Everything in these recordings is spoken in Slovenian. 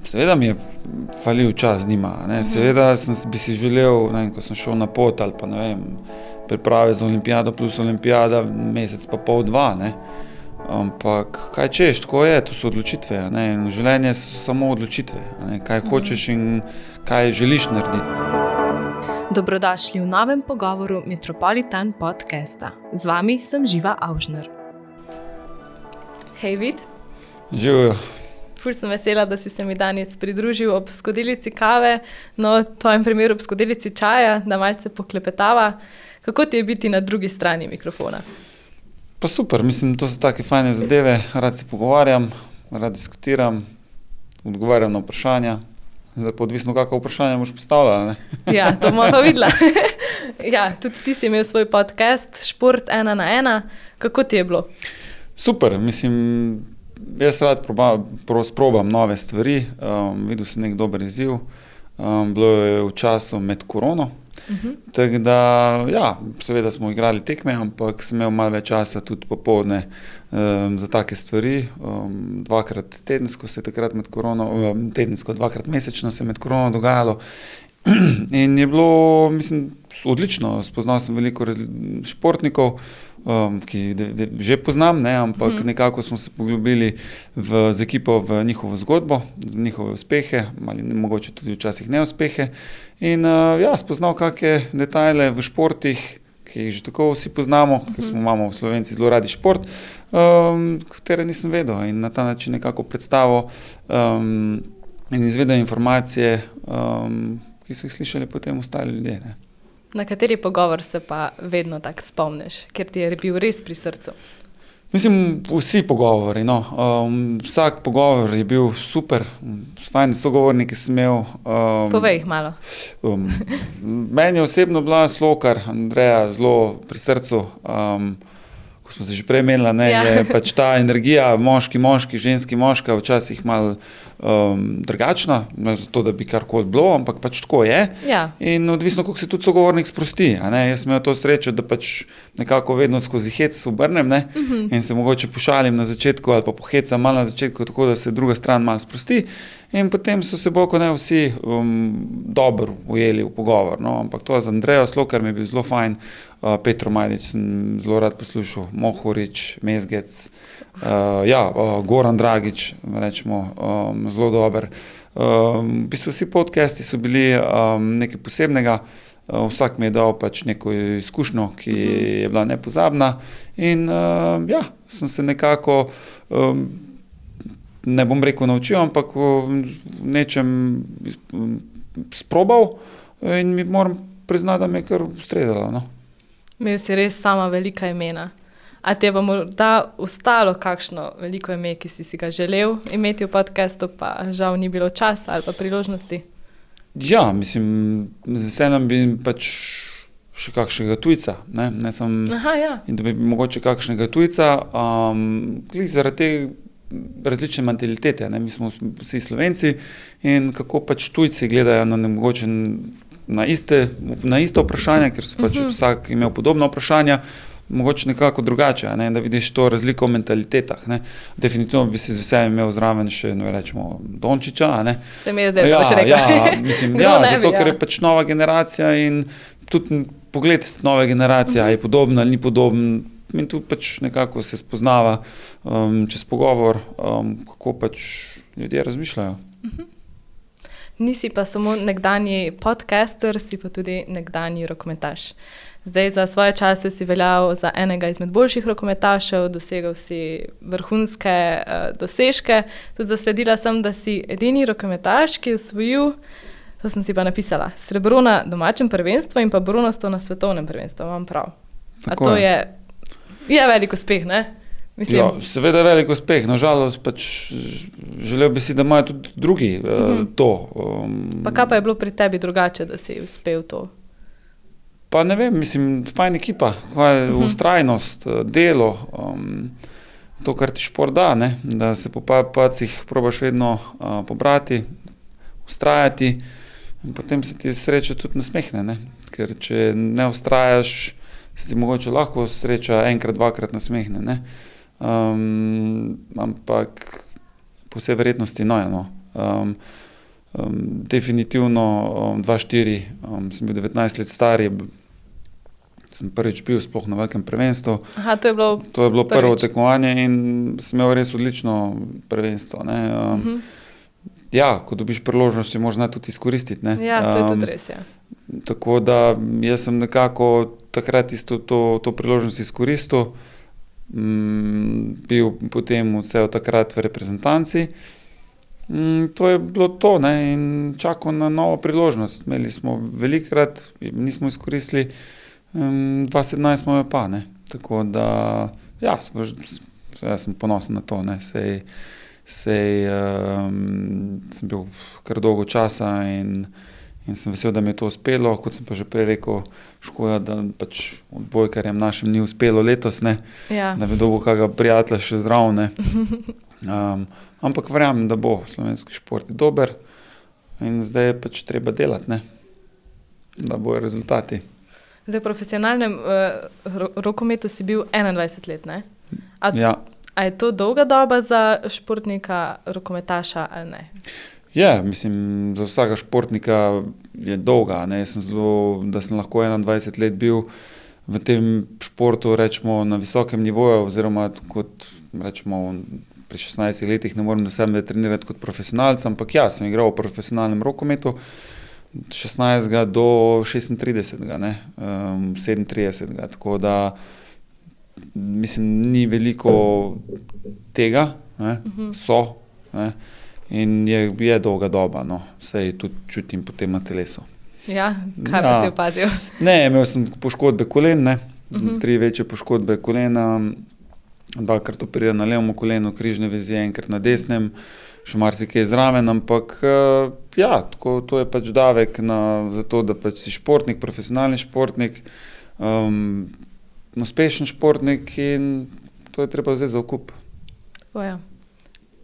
seveda mi je falil čas z njima, ne. Seveda bi si želel, ne vem, ko sem šel na pot ali pa ne vem, priprave za olimpijado plus olimpijada, mesec pa pol, dva, ne. Ampak kaj češ, tako je, to so odločitve, ne, in življenje so samo odločitve, ne, kaj hočeš in kaj želiš narediti. Dobrodošli v novem pogovoru Metropolitan podcasta. Z vami sem Živa Avžner. Hej, Vid. Živijo. Ful sem vesela, da si se mi danes pridružil ob skodelici kave, no v tvojem primeru ob skodelici čaja, da malce poklepetava. Kako ti je biti na drugi strani mikrofona? Pa super, mislim, to so take fajne zadeve, rad se pogovarjam, rad diskutiram, odgovarjam na vprašanja. Zdaj pa odvisno, kakšno vprašanje boš postavljala, ne? Ja, to bomo pa videla. Ja, tudi ti si imel svoj podcast Šport 1 na 1. Kako ti je bilo? Super, mislim, jaz rad sprobam nove stvari, videl sem nek dober izziv, bilo je v času med korono, tako da, ja, seveda smo igrali tekme, ampak sem imel malo več časa tudi popoldne za take stvari, dvakrat tedensko se je takrat med korono, dvakrat mesečno se je med korono dogajalo in je bilo, mislim, odlično, spoznal sem veliko športnikov, ki že poznam, ne, ampak nekako smo se poglobili z ekipo v njihovo zgodbo, z njihove uspehe, ali mogoče tudi včasih neuspehe in ja, spoznal kakšne detajle v športih, ki jih že tako vsi poznamo, ker imamo v Slovenci zelo radi šport, katere nisem vedel in na ta način nekako predstavil in izvedel informacije, ki so jih slišali potem ostali ljudje, ne. Na kateri pogovor se pa vedno tako spomniš, ker ti je bil res pri srcu? Mislim, vsi pogovori, no. Vsak pogovor je bil super, fajn sogovorniki sem imel. Povej jih malo. Meni je osebno bila Slokar, Andreja, zelo pri srcu, ko smo se že prej menila, ne, je pač ta energija moški, ženski, moška včasih malo drugačna, ne zato, da bi karkoli bilo, ampak pač tako je. Ja. In odvisno, koliko se tudi sogovornik sprosti, a ne, jaz sem imel to srečo, da pač nekako vedno skozi hec obrnem, ne, in se mogoče pošalim na začetku ali pa pohecam malo na začetku, tako da se druga stran malo sprosti in potem so se bolj kot ne vsi dobro ujeli v pogovor, no, ampak to z Andrejo Slokar mi je bil zelo fajn, Petro Majdič sem zelo rad poslušal, Mohorič, Mezgec, Goran Dragič, rečemo, zelo dober. V bistvu vsi podcasti so bili nekaj posebnega, vsak mi je dal pač neko izkušnjo, ki je bila nepozabna in ja, sem se nekako, ne bom rekel naučil, ampak v nečem sprobal in mi moram priznati, da mi je kar ustrezalo, no. Imel si res sama velika imena. A ti je pa morda ostalo kakšno veliko ime, ki si ga želel imeti v podcastu, pa žal ni bilo časa ali pa priložnosti? Ja, mislim, z veseljem bi pač še kakšnega tujca, ne sem, in da bi mogoče kakšnega tujca, zaradi te različne mentalitete, ne, mi smo vsi Slovenci in kako pač tujci gledajo na mogoče na iste vprašanja, ker so pač vsak imel podobna vprašanja, mogoče nekako drugače, ne, da vidiš to razliko v mentalitetah, ne. Definitivno bi si z veseljem imel zraven še, no, rečemo, Dončića, ne. Se mi je zdaj, da boš rekel. Ja, mislim, zato, ker je pač nova generacija in tudi pogled nove generacije, je podobno ali ni podoben, in tu pač nekako se spoznava čez pogovor, kako pač ljudje razmišljajo. Nisi pa samo nekdanji podcaster, si pa tudi nekdanji rokometaš. Zdaj za svoje čase si veljal za enega izmed boljših rokometašev, dosegal si vrhunske dosežke. Tudi zasledila sem, da si edini rokometaš, ki je osvojil, to sem si pa napisala, srebro na domačem prvenstvu in pa bronasto na svetovnem prvenstvu, imam prav. Tako a to je velik uspeh, ne? Mislim, ja, seveda je velik uspeh, nažalost pač želel bi si, da imajo tudi drugi to. Pa kaj pa je bilo pri tebi drugače, da si uspel to? Pa ne vem, mislim, fajn ekipa, kaj je vztrajnost, delo, to, kar ti šport da, ne, da se po pacih probaš vedno pobrati, vztrajati in potem se ti sreča tudi nasmehne, ne, ker če ne vztrajaš, se ti mogoče lahko sreča enkrat, dvakrat nasmehne, ne. Ampak po vsej verjetnosti no. Definitivno 2-4, sem bil 19 let star, sem prvič bil sploh na velikem prvenstvu. Aha, to je bilo prvo tekmovanje in sem imel res odlično prvenstvo. Ne. Ja, ko dobiš priložnost, jo moraš znati tudi izkoristiti. Ne. Ja, to je tudi res, ja. Tako da jaz sem nekako takrat isto to priložnost izkoristil, bil potem vse od takrat v reprezentanci. To je bilo to, ne, in čakal na novo priložnost. Imeli smo velikokrat, nismo izkoristili, 2017 smo jo pa, ne. Tako da, ja, jaz sem ponosen na to, ne, sej sem bil kar dolgo časa in sem vesel, da mi je to uspelo. Kot sem pa že prej rekel, škoda, da pač odbojkarjem našim ni uspelo letos, ne, Ja. da bi dobil kakega prijatelja še zraven, ne. Ampak verjamem, da bo slovenski šport dober in zdaj je pač treba delati, ne, da bojo rezultati. Zdaj, v profesionalnem rokometu si bil 21 let, ne? Ja. A je to dolga doba za športnika, rokometaša ali ne? Ja, mislim, za vsakega športnika je dolga, ne, jaz sem da sem lahko 21 let bil v tem športu, rečemo, na visokem nivoju, oziroma kot rečemo, pri 16 letih ne morem do sebe trenirati kot profesionalec, ampak ja, sem igral v profesionalnem rokometu 16. do 36. ne, 37. Tako da, mislim, ni veliko tega, ne, so, ne, in je dolga doba, no, saj tudi čutim potem na telesu. Ja, kaj pa si opazil? Ne, imel sem poškodbe kolen, ne, 3 večje poškodbe kolena, 2-krat operiran na levom kolenu, križne vezi, 1-krat na desnem, še marsikaj zraven, ampak ja, tako, to je pač davek za to, da pač si športnik, profesionalni športnik, uspešen športnik in to je treba vzeti za okup. Tako, ja.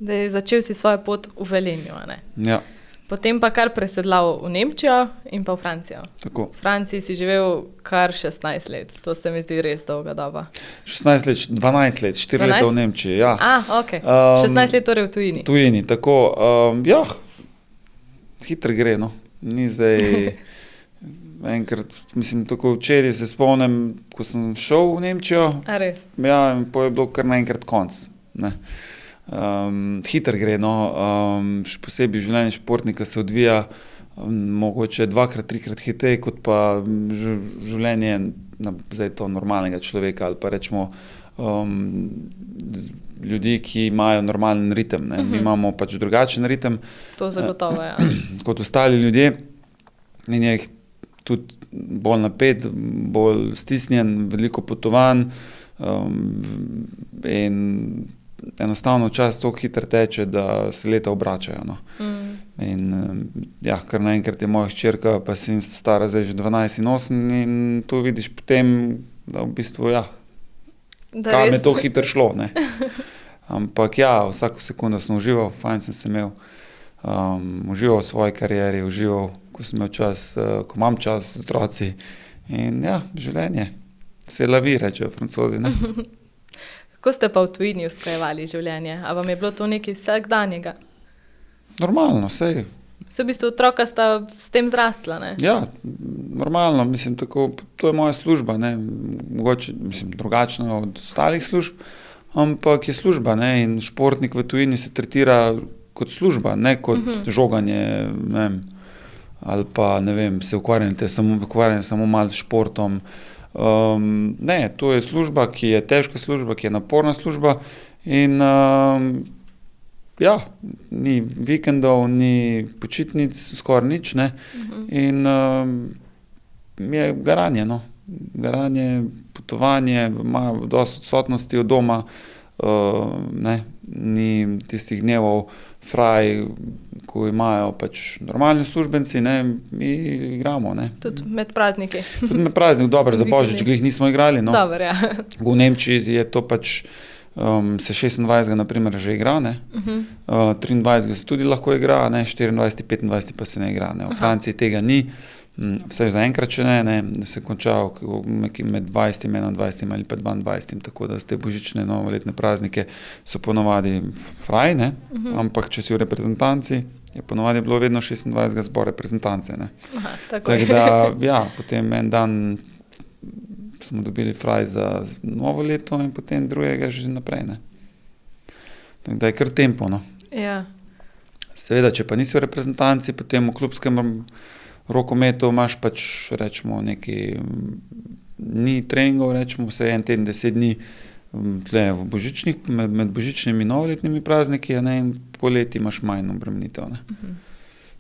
Zdaj, začel si svojo pot v Velenju, a ne? Ja. Potem pa kar presedlal v Nemčijo in pa v Francijo. Tako. V Franciji si živel kar 16 let. To se mi zdi res dolga doba. 16 let, 12 let, 4 leta v Nemčiji, ja. Ok. 16 let torej v tujini. Tujini, tako, ja, hitro gre, no. Ni zdaj, enkrat, mislim, tako včeraj se spomnim, ko sem šel v Nemčijo. A res? Ja, in potem je bilo kar naenkrat konc, ne. Hitro gre, no, še posebej življenje športnika se odvija mogoče 2-krat, 3-krat hitreje kot pa življenje zdaj to normalnega človeka ali pa rečemo ljudi, ki imajo normalen ritem, ne. Mi imamo pač drugačen ritem. To zagotovo, ja. Kot ostali ljudje in je tudi bolj napet, bolj stisnjen, veliko potovanj in enostavno čas tako hitro teče, da se leta obračajo, no. In ja, kar naenkrat je moja hčerka, pa sin stara zdaj že 12 in 8 in tu vidiš potem, da v bistvu, ja, kam je to hitro šlo, ne. Ampak ja, vsako sekundo sem užival, fajn sem se imel, užival v svoji karieri, užival, ko sem imel čas, ko imam čas z otroci in ja, življenje. C'est la vie, rečejo Francozi, ne. Kako ste pa v tujini usklajevali življenje? A vam je bilo to nekaj vsakdanjega? Normalno, sej. V bistvu otroka sta s tem zrastla, ne? Ja, normalno, mislim, tako, to je moja služba, ne, mogoče, mislim, drugačna od ostalih služb, ampak je služba, ne, in športnik v tujini se tretira kot služba, ne kot žoganje, ne vem, ali pa, ne vem, se ukvarjate samo malo s športom. Ne, to je služba, ki je težka služba, ki je naporna služba in ja, ni vikendov, ni počitnic, skoraj nič, ne, in je garanje, no, garanje, potovanje, ima dosti odsotnosti od doma, ne, ni tistih dnevov fraj, ko imajo pač normalni uslužbenci, ne, mi igramo, ne. Tudi med prazniki. Tudi med prazniki, dobro, za Božič glih nismo igrali, no. Dobro, ja. V Nemčiji je to pač, se 26. na primer že igra, ne, 23. se tudi lahko igra, ne, 24., 25. pa se ne igra, ne, v Franciji tega ni, vsaj zaenkrat še ne, se konča med 20., 21. ali pa 22., tako da te božične, novoletne praznike so ponavadi fraj, ne, ampak če si v reprezentanci, je ponovadi bilo vedno 26. zbor reprezentance. Ne. Aha, tako Tako da, ja, potem en dan smo dobili fraj za novo leto in potem drugega že naprej. Ne. Tako da je kar tempo. No. Ja. Seveda, če pa nisi v reprezentanci, potem v klubskem rokometu imaš pač, rečemo, neki dni treningov, rečemo, vse en teden, 10 dni tle v božičnih, med božičnimi in novoletnimi prazniki, ne, in poleti imaš manj obremenitev. Ne.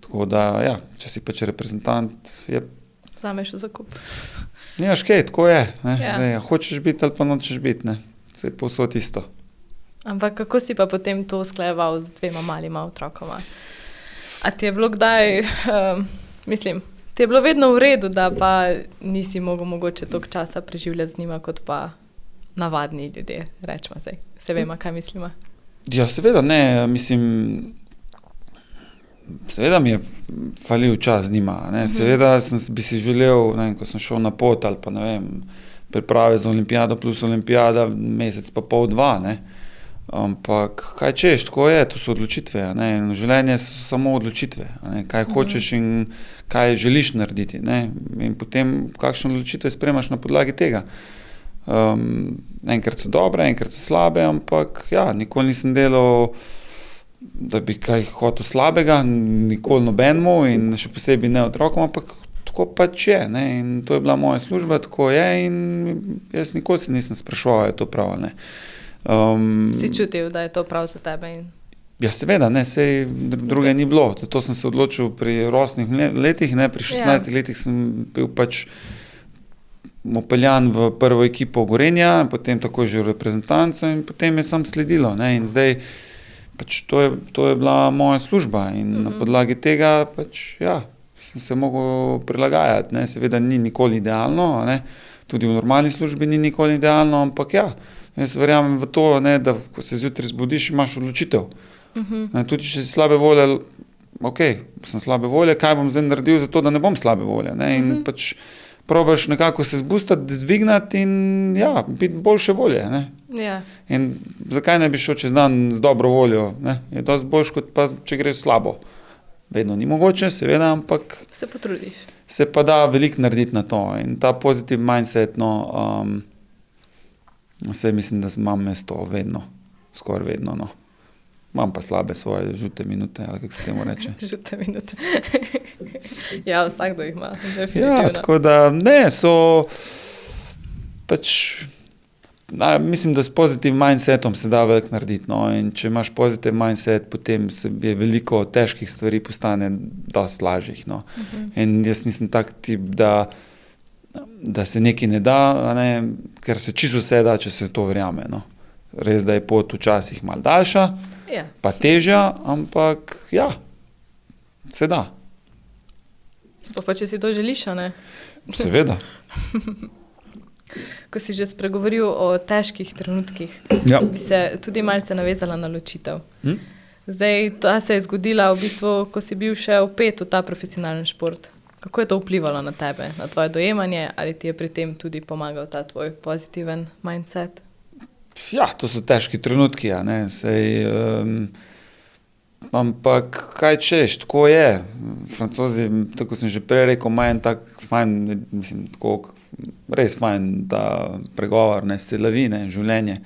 Tako da, ja, če si pač reprezentant, je... Vzameš v zakup. Nimaš kaj, tako je. Ne. Ja. Zdaj, hočeš biti ali pa nočeš biti, ne. Vse je povsod isto. Ampak kako si pa potem to usklajeval z 2 malima otrokoma? A ti je bilo kdaj, ti je bilo vedno v redu, da pa nisi mogel mogoče toliko časa preživljati z njima, kot pa navadni ljudje, rečemo zdaj. Se vemo, kaj mislimo? Ja, seveda ne, seveda mi je falil čas z njima, ne, seveda bi si želel, ne vem, ko sem šel na pot ali pa ne vem, priprave za olimpijado plus olimpijada, mesec pa pol, 2, ne. Ampak kaj češ, tako je, to so odločitve, ne, in življenje so samo odločitve, ne, kaj hočeš in kaj želiš narediti, ne, in potem kakšne odločitve sprejemaš na podlagi tega. Enkrat so dobre, enkrat so slabe, ampak ja, nikoli nisem delal, da bi kaj hotel slabega, nikoli nobenemu in še posebej ne otrokom, ampak tako pač je, ne, in to je bila moja služba, tako je in jaz nikoli se nisem spraševal, je to prav, ne. Si čutil, da je to prav za tebe? Ja, seveda, ne, sej druge ni bilo. Zato sem se odločil pri rosnih letih, ne, pri 16 letih sem bil pač upeljan v prvo ekipo Gorenja, potem takoj že v reprezentanco in potem je sam sledilo, ne, in zdaj pač to je bila moja služba in na podlagi tega pač, ja, sem se mogel prilagajati, ne, seveda ni nikoli idealno, ne, tudi v normalni službi ni nikoli idealno, ampak ja, jaz verjamem v to, ne, da ko se zjutraj zbudiš, imaš odločitev. Tudi če si slabe volje, sem slabe volje, kaj bom zdaj naredil za to, da ne bom slabe volje. Ne, in pač probaš nekako se zbustati, dvignati in ja, biti boljše volje. Ne. Ja. In zakaj ne bi šel čez dan z dobro voljo? Ne? Je dosti boljš, kot pa če greš slabo. Vedno ni mogoče, seveda, ampak se potrudiš. Se pa da veliko narediti na to. In ta pozitiv mindset, vse mislim, da imam mesto vedno, skoraj vedno, no. Imam pa slabe svoje žute minute, ali kako se temu reče. Žute minute. Ja, vsakdo jih ima, Ja, definitivno. tako da, ne, so pač, mislim, da s pozitiv mindsetom se da veliko narediti, no, in če imaš pozitiv mindset, potem je veliko težkih stvari postane dosti lažjih, no. In jaz nisem tak tip, da se nekaj ne da, ne, ker se čisto vse da, če se to verjame, no. Res, da je pot včasih malo daljša, Ja. pa težja, ampak ja, se da. Sploh pa, če si to želiš, a ne? Seveda. Ko si že spregovoril o težkih trenutkih, Ja. bi se tudi malce navezala na ločitev. Zdaj, ta se je zgodila v bistvu, ko si bil še vpet v ta profesionalni šport. Kako je to vplivalo na tebe, na tvoje dojemanje, ali ti je pri tem tudi pomagal ta tvoj pozitiven mindset? Ja, to so težki trenutki, a ne, sej, ampak kaj češ, tako je. Francozi, tako sem že prej rekel, imajo en tak fajn, mislim, tako res fajn ta pregovor, ne, se lavi, ne, življenje.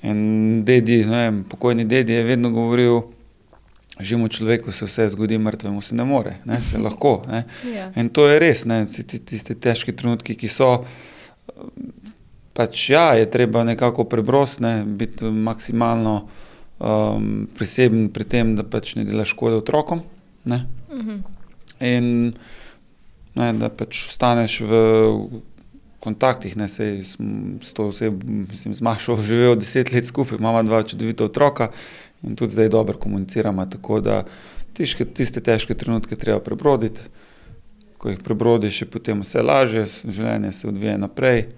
In dedi, ne vem, pokojni dedi je vedno govoril, živemu človeku se vse zgodi, mrtvemu se ne more, ne, se lahko, ne. Ja. In to je res, ne, tiste težki trenutki, ki so, pač ja, je treba nekako prebrosti, ne, biti maksimalno priseben pri tem, da pač ne delaš škode otrokom, ne. In ne, da pač ostaneš v kontaktih, ne, sej s to osebo, mislim, z Mašo živel 10 let skupaj, imamo 2 čudovita otroka in tudi zdaj dobro komuniciramo, tako da tiste težke trenutke treba prebroditi. Ko jih prebrodiš, je potem vse lažje, življenje se odvija naprej.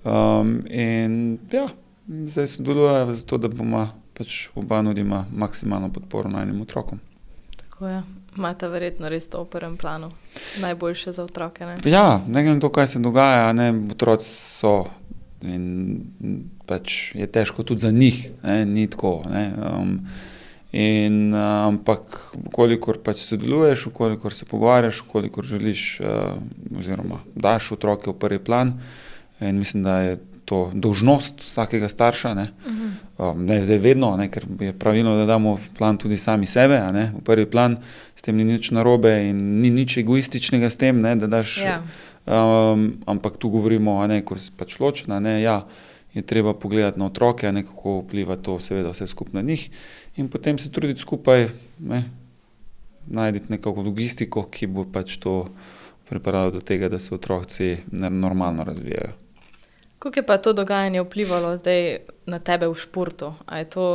In ja, zdaj sodelujejo zato, da bomo pač oba nudima maksimalno podporo najnim otrokom. Tako je. Imata verjetno res to v prvem planu. Najboljše za otroke, ne? Ja, ne glede na to, kaj se dogaja, ne, otroci so in pač je težko tudi za njih, ne, ni tako, ne. Ampak kolikor pač sodeluješ, kolikor se pogovarjaš, kolikor želiš oziroma daš otroke v prvi plan, in mislim, da je to dolžnost vsakega starša, ne, ne zdaj vedno, ne, ker je pravilno, da damo v plan tudi sami sebe, ne, v prvi plan, s tem ni nič narobe in ni nič egoističnega s tem, ne, da daš, ampak tu govorimo, ne, ko si pač ločena, ne, je treba pogledati na otroke, ne, kako vpliva to seveda vse skupaj na njih in potem se truditi skupaj, ne, najti nekako logistiko, ki bo pač to pripeljala do tega, da se otroci normalno razvijajo. Kako je pa to dogajanje vplivalo zdaj na tebe v športu? A je to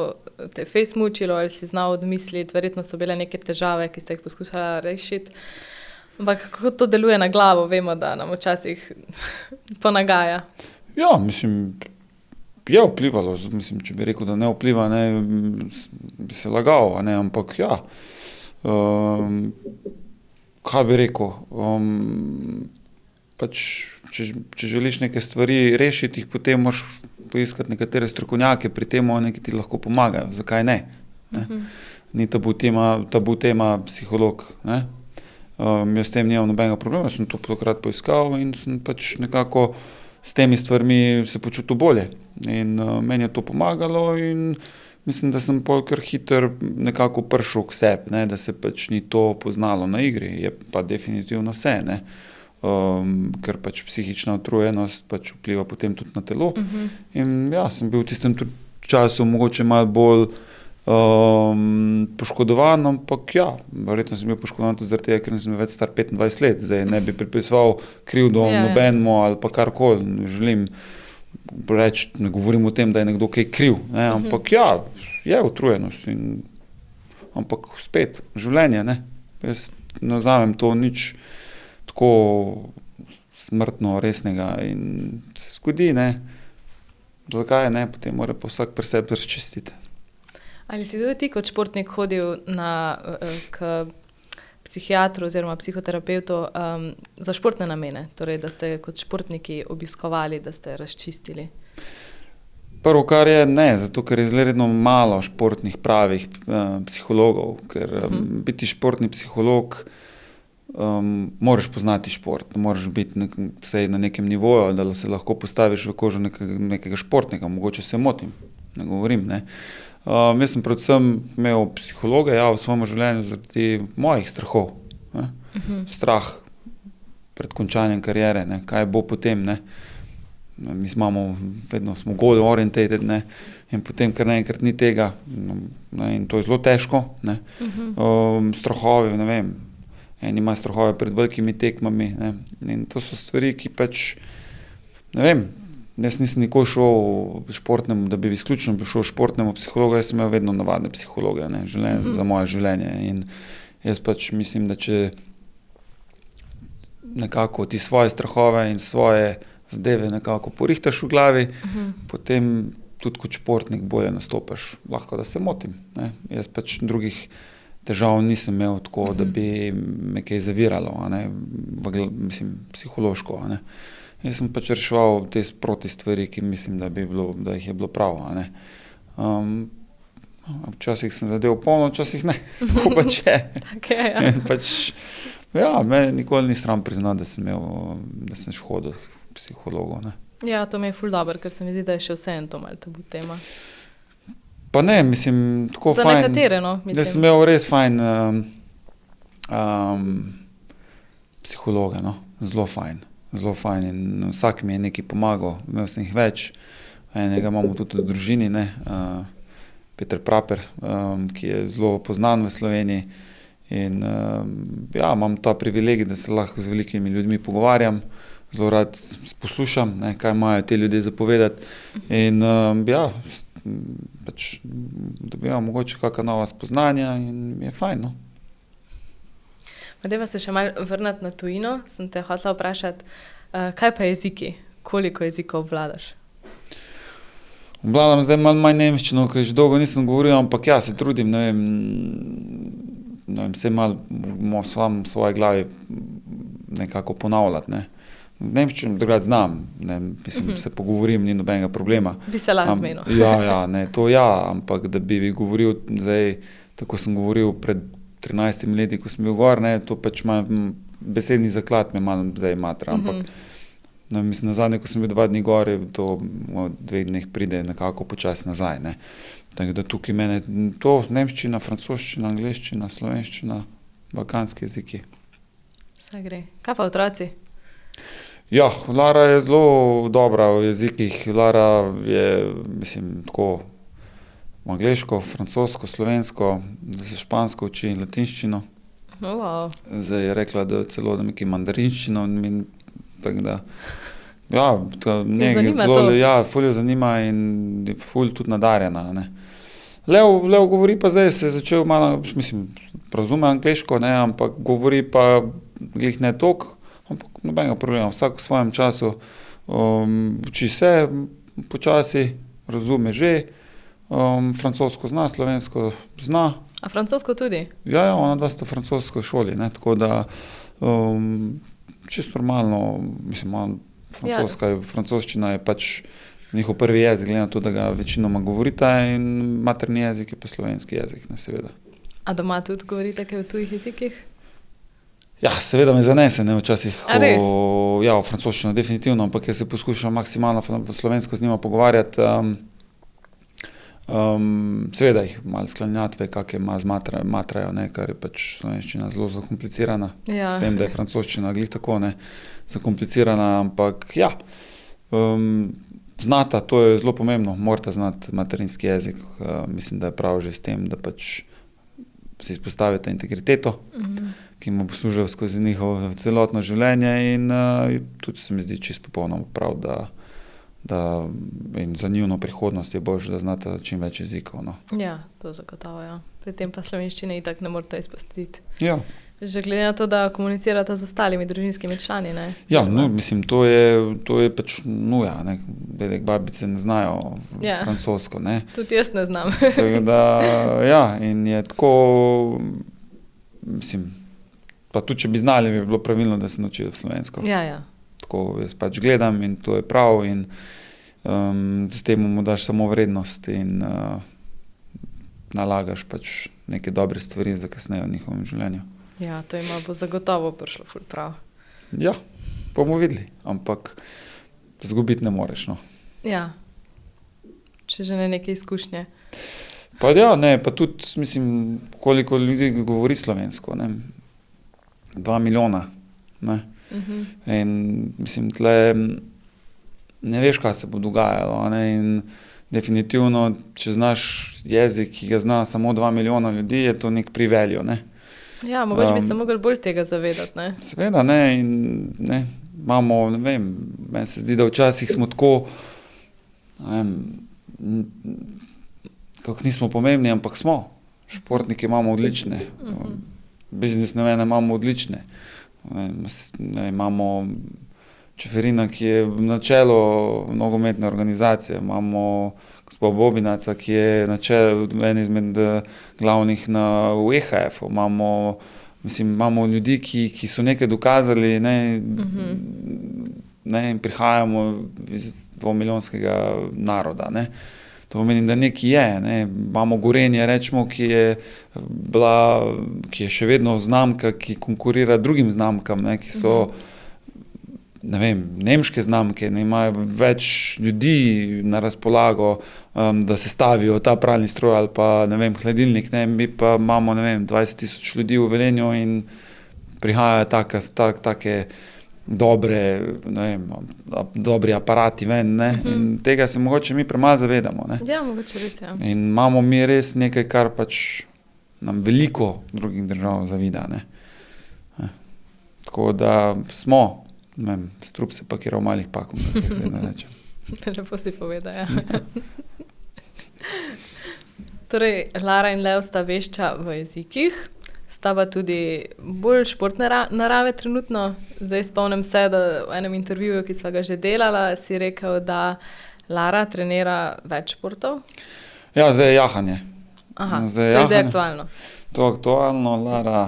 te fejst mučilo ali si znal odmisliti? Verjetno so bile neke težave, ki ste jih poskušala rešiti. Ampak kako to deluje na glavo? Vemo, da nam včasih ponagaja. Ja, mislim, je vplivalo. Mislim, če bi rekel, da ne vpliva, ne, bi se lagal, ne, ampak ja. Kaj bi rekel? Pač, če želiš neke stvari rešiti, jih potem moraš poiskati nekatere strokovnjake pri tem, ki ti lahko pomagajo. Zakaj ne? Ni tabu tema psiholog. Ne? Jaz s tem nimam nobenega problema, sem to takrat poiskal in sem pač nekako s temi stvarmi se počutil bolje. In meni je to pomagalo in mislim, da sem pol kar hitro nekako prišel k sebi, ne? Da se pač ni to poznalo na igri, je pa definitivno vse, ne? Ker pač psihična utrujenost pač vpliva potem tudi na telo. In ja, sem bil v tistem času mogoče malo bolj poškodovan, ampak ja, verjetno sem bil poškodovan tudi zaradi tega, ker sem več star 25 let, zdaj ne bi pripisoval krivdo nobenemu ali pa karkoli, ne želim reči, ne govorim o tem, da je nekdo kaj kriv, ne, ampak ja, je utrujenost, ampak spet, življenje, ne, jaz ne vzamem to nič tako smrtno resnega in se zgodi, ne, zakaj ne, potem mora pa vsak pri sebi razčistiti. Ali si tudi ti kot športnik hodil k psihiatru oziroma psihoterapevtu za športne namene, torej da ste kot športniki obiskovali, da ste razčistili? Prvo, kar je, ne, zato ker je izredno malo športnih pravih psihologov, ker biti športni psiholog moraš poznati šport, moraš biti vsaj na nekem nivoju, da se lahko postaviš v kožo nekega športnika, mogoče se motim, ne govorim, ne. Jaz sem predvsem imel psihologa, v svojem življenju zaradi mojih strahov, ne. Strah pred končanjem kariere, ne, kaj bo potem, ne. Mi imamo, vedno smo goal oriented, ne, in potem kar naenkrat ni tega, ne, in to je zelo težko, ne. Strahovi, ne vem, eni imajo strahove pred velikimi tekmami, ne, in to so stvari, ki pač, ne vem, jaz nisem nikoli šel športnemu, da bi izključno šel športnemu psihologu, jaz sem imel vedno navadne psihologe, ne, za moje življenje in jaz pač mislim, da če nekako ti svoje strahove in svoje zadeve nekako porihtaš v glavi, potem tudi kot športnik bolje nastopaš. Lahko, da se motim, ne, jaz pač drugih težav nisem imel tako, da bi me kaj zaviralo, ne, mislim, psihološko, ne. Jaz sem pač reševal te sproti stvari, ki mislim, da jih je bilo prav, ne. Včasih sem zadev polno, včasih ne, tako pač je. In pač, ja, mene nikoli ni sram priznati, da sem hodil k psihologu, ne. Ja, to mi je ful dobro, ker se mi zdi, da je še vseeno to malo tabu tema. Pa ne, mislim, tako za fajn. Za nekatere, no, mislim. Da sem imel res fajn psihologa, no, zelo fajn in vsak mi je nekaj pomagal, imel sem jih več, enega imamo tudi v družini, ne, Peter Praper, ki je zelo poznan v Sloveniji in ja, imam ta privilegij, da se lahko z velikimi ljudmi pogovarjam, zelo rad poslušam, ne, kaj imajo te ljudje za povedati in ja, pač dobivam mogoče kakšna nova spoznanja in je fajn, no. Dajva se še malo vrniti na tujino, sem te hotela vprašati, kaj pa jeziki? Koliko jezikov obvladaš? Obvladam zdaj malo manj nemščino, ker že dolgo nisem govoril, ampak ja, se trudim, ne vem, se malo v svoji glavi nekako ponavljati, ne. Nemščino drugače znam, ne, mislim, se pogovorim, ni nobenega problema. Bi se lahko zmenil. Ja, ne, to ja, ampak da bi govoril zdaj tako sem govoril pred 13 leti, ko sem bil gor, ne, to pač ima besedni zaklad, me malo zdaj matra, ampak mislim, na zadnje, ko sem bil 2 dni gor, to v 2 dneh pride nekako počasi nazaj, ne. Tako da tukaj mene to, nemščina, francoščina, angleščina, slovenščina, balkanski jeziki. Vse gre. Kaj pa otroci? Ja, Lara je zelo dobra v jezikih. Lara je, mislim, tako angleško, francosko, slovensko, da se špansko uči, latinščino. Wow. Zdaj je rekla, da celo da nekaj mandarinščino, tako da, ja, zanima to? Ja, ful jo zanima in ful tudi nadarjena, ne. Leo govori pa zdaj, se je začel malo, mislim, razume angleško, ne, ampak govori pa glih ne toliko, ampak nobenega problema, vsak v svojem času uči se počasi, razume že, francosko zna, slovensko zna. A francosko tudi? Ja, ona dva sta v francosko šoli, ne, tako da čisto normalno, mislim, francoščina je pač njihov prvi jezik, glede na to, da ga večinoma govorita in materni jezik je pa slovenski jezik, ne, seveda. A doma tudi govorite kaj v tujih jezikih? Ja, seveda me zanese, ne, včasih. A res? Ja, v francoščino definitivno, ampak jaz se poskušam maksimalno slovensko z njima pogovarjati. Seveda jih malo sklanjatve, kakje matrajo, ne, kar je pač slovenščina zelo zakomplicirana. Ja. S tem, da je francoščina glih tako, ne, zakomplicirana, ampak ja, znata, to je zelo pomembno, morata znati materinski jezik. Mislim, da je prav že s tem, da pač si izpostavite integriteto, ki mu bo služil skozi njihovo celotno življenje in tudi se mi zdi čisto popolnoma prav, da in za njuno prihodnost je boljše, da znata čim več jezikov, no. Ja, to zagotovo, ja. Pri tem pa slovenščine itak ne morete izpustiti. Ja. Že glede na to, da komunicirate z ostalimi družinskimi člani, ne? Ja, no, mislim, to je pač nuja, ne. Dedek, babice ne znajo francosko, ne. Tudi jaz ne znam. Tako da, ja, in je tako, mislim, pa tudi, če bi znali, bi bilo pravilno, da se naučijo slovensko. Ja. Tako jaz pač gledam in to je prav in s tem mu daš samo vrednost in nalagaš pač neke dobre stvari za kasneje v njihovem življenju. Ja, to ima bo zagotovo prišlo ful prav. Ja, bomo videli, ampak zgubiti ne moreš, no. Ja, če že ne neke izkušnje. Pa ja, ne, pa tudi, mislim, koliko ljudi govori slovensko, ne, 2 milijona, ne. In mislim, tle ne veš, kaj se bo dogajalo, ne, in definitivno, če znaš jezik, ki ga zna samo 2 milijona ljudi, je to nek priveljo, ne. Ja, mogoče bi se mogli bolj tega zavedati, ne. Seveda, ne, in ne, imamo, ne vem, meni se zdi, da včasih smo tako, ne vem, kako nismo pomembni, ampak smo. Športnike imamo odlične, biznismene imamo odlične. Ne, imamo Čeferina, ki je na čelu nogometne organizacije, imamo gospod Bobinaca, ki je na čelu en izmed glavnih v EHF-u, imamo ljudi, ki so nekaj dokazali, ne, ne, in prihajamo iz 2-milijonskega naroda, ne. To pomeni, da nekaj je, ne. Imamo Gorenje, rečemo, ki je še vedno znamka, ki konkurira drugim znamkam, ne, ki so, ne vem, nemške znamke, ne, imajo več ljudi na razpolago, da se stavijo ta pralni stroj ali pa, ne vem, hladilnik, ne, mi pa imamo, ne vem, 20,000 ljudi v Velenju in prihajajo take dobre, ne vem, dobri aparati ven, ne, in tega se mogoče mi premalo zavedamo, ne. Ja, mogoče res, ja. In imamo mi res nekaj, kar pač nam veliko drugih držav zavida, ne. Tako da smo, ne vem, strup se pakiral v malih pakom, da se ne rečem. Lepo si povedal, ja. Torej, Lara in Leo sta vešča v jezikih, sta pa tudi bolj športne narave trenutno. Zdaj spomnim se, da v enem intervjuju, ki sva ga že delala, si rekel, da Lara trenira več športov. Ja, zdaj je jahanje. Aha, to je zdaj aktualno. To je aktualno, Lara